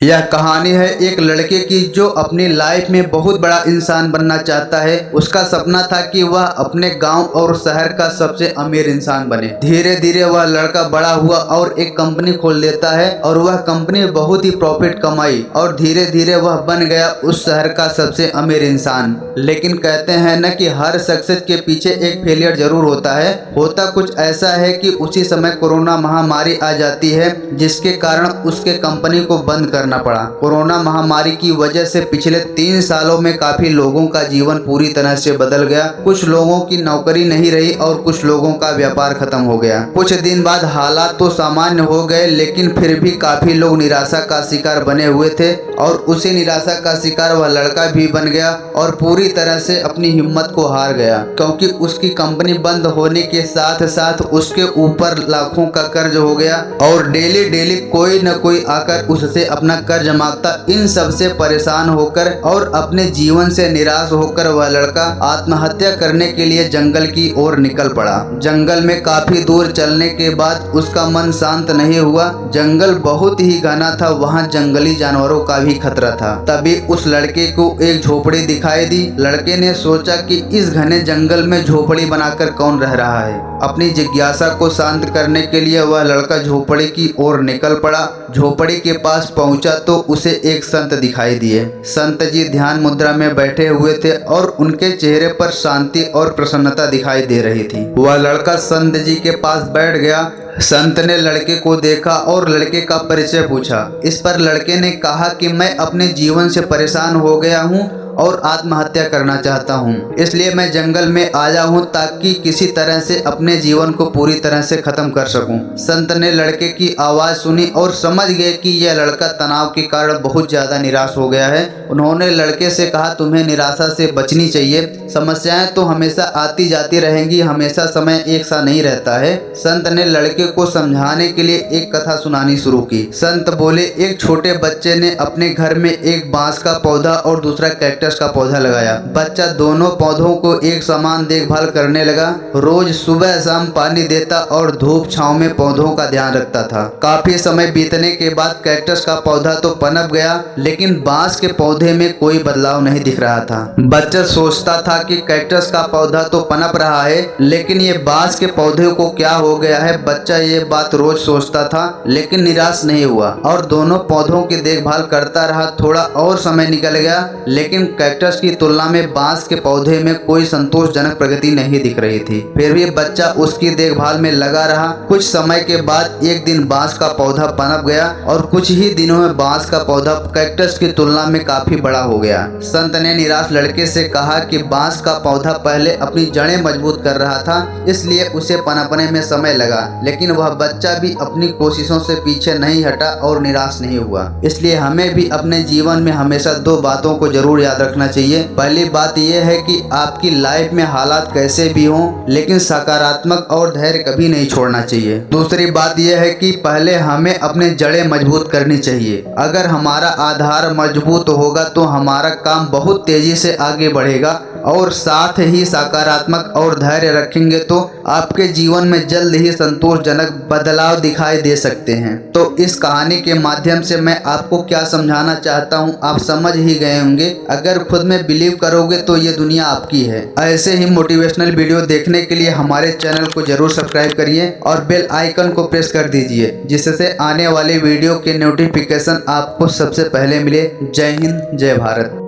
यह कहानी है एक लड़के की जो अपनी लाइफ में बहुत बड़ा इंसान बनना चाहता है। उसका सपना था कि वह अपने गांव और शहर का सबसे अमीर इंसान बने। धीरे धीरे वह लड़का बड़ा हुआ और एक कंपनी खोल देता है और वह कंपनी बहुत ही प्रॉफिट कमाई और धीरे धीरे वह बन गया उस शहर का सबसे अमीर इंसान। लेकिन कहते हैं न कि हर सक्सेस के पीछे एक फेलियर जरूर होता है। होता कुछ ऐसा है कि उसी समय कोरोना महामारी आ जाती है जिसके कारण उसके कंपनी को बंद करना पड़ा। कोरोना महामारी की वजह से पिछले 3 सालों में काफी लोगों का जीवन पूरी तरह से बदल गया। कुछ लोगों की नौकरी नहीं रही और कुछ लोगों का व्यापार खत्म हो गया। कुछ दिन बाद हालात तो सामान्य हो गए, लेकिन फिर भी काफी लोग निराशा का शिकार बने हुए थे और उसी निराशा का शिकार वह लड़का भी बन गया और पूरी तरह से अपनी हिम्मत को हार गया, क्योंकि उसकी कंपनी बंद होने के साथ साथ उसके ऊपर लाखों का कर्ज हो गया और डेली डेली कोई न कोई आकर उससे अपना कर्ज मांगता। इन सब से परेशान होकर और अपने जीवन से निराश होकर वह लड़का आत्महत्या करने के लिए जंगल की ओर निकल पड़ा। जंगल में काफी दूर चलने के बाद उसका मन शांत नहीं हुआ। जंगल बहुत ही घना था, वहाँ जंगली जानवरों का भी खतरा था। तभी उस लड़के को एक झोपड़ी दिखाई दी। लड़के ने सोचा कि इस घने जंगल में झोपड़ी बनाकर कौन रह रहा है। अपनी जिज्ञासा को शांत करने के लिए वह लड़का झोपड़ी की ओर निकल पड़ा। झोपड़ी के पास पहुंचा तो उसे एक संत दिखाई दिए। संत जी ध्यान मुद्रा में बैठे हुए थे और उनके चेहरे पर शांति और प्रसन्नता दिखाई दे रही थी। वह लड़का संत जी के पास बैठ गया। संत ने लड़के को देखा और लड़के का परिचय पूछा। इस पर लड़के ने कहा कि मैं अपने जीवन से परेशान हो गया हूँ और आत्महत्या करना चाहता हूँ, इसलिए मैं जंगल में आया हूँ ताकि किसी तरह से अपने जीवन को पूरी तरह से खत्म कर सकूं। संत ने लड़के की आवाज़ सुनी और समझ गए कि यह लड़का तनाव के कारण बहुत ज़्यादा निराश हो गया है। उन्होंने लड़के से कहा, तुम्हें निराशा से बचनी चाहिए। समस्याएं तो हमेशा आती जाती रहेंगी, हमेशा समय एक सा नहीं रहता है। संत ने लड़के को समझाने के लिए एक कथा सुनानी शुरू की। संत बोले, एक छोटे बच्चे ने अपने घर में एक बांस का पौधा और दूसरा कैक्टस का पौधा लगाया। बच्चा दोनों पौधों को एक समान देखभाल करने लगा। रोज सुबह शाम पानी देता और धूप छांव में पौधों का ध्यान रखता था। काफी समय बीतने के बाद कैक्टस का पौधा तो पनप गया, लेकिन बांस के पौधे में कोई बदलाव नहीं दिख रहा था। बच्चा सोचता था कि कैक्टस का पौधा तो पनप रहा है, लेकिन ये बांस के पौधे को क्या हो गया है। बच्चा ये बात रोज सोचता था, लेकिन निराश नहीं हुआ और दोनों पौधों की देखभाल करता रहा। थोड़ा और समय निकल गया, लेकिन कैक्टस की तुलना में बांस के पौधे में कोई संतोषजनक प्रगति नहीं दिख रही थी। फिर भी बच्चा उसकी देखभाल में लगा रहा। कुछ समय के बाद एक दिन बांस का पौधा पनप गया और कुछ ही दिनों में बांस का पौधा कैक्टस की तुलना में काफी बड़ा हो गया। संत ने निराश लड़के से कहा कि बांस का पौधा पहले अपनी जड़ें मजबूत कर रहा था, इसलिए उसे पनपने में समय लगा, लेकिन वह बच्चा भी अपनी कोशिशों से पीछे नहीं हटा और निराश नहीं हुआ। इसलिए हमें भी अपने जीवन में हमेशा 2 बातों को जरूर याद रखना चाहिए। पहली बात यह है कि आपकी लाइफ में हालात कैसे भी हों, लेकिन सकारात्मक और धैर्य कभी नहीं छोड़ना चाहिए। दूसरी बात यह है कि पहले हमें अपने जड़ें मजबूत करनी चाहिए। अगर हमारा आधार मजबूत होगा तो हमारा काम बहुत तेजी से आगे बढ़ेगा और साथ ही सकारात्मक और धैर्य रखेंगे तो आपके जीवन में जल्द ही संतोषजनक बदलाव दिखाई दे सकते हैं। तो इस कहानी के माध्यम से मैं आपको क्या समझाना चाहता हूँ आप समझ ही गए होंगे। अगर खुद में बिलीव करोगे तो ये दुनिया आपकी है। ऐसे ही मोटिवेशनल वीडियो देखने के लिए हमारे चैनल को जरूर सब्सक्राइब करिए और बेल आइकन को प्रेस कर दीजिए, जिससे आने वाले वीडियो के नोटिफिकेशन आपको सबसे पहले मिले। जय हिंद, जय भारत।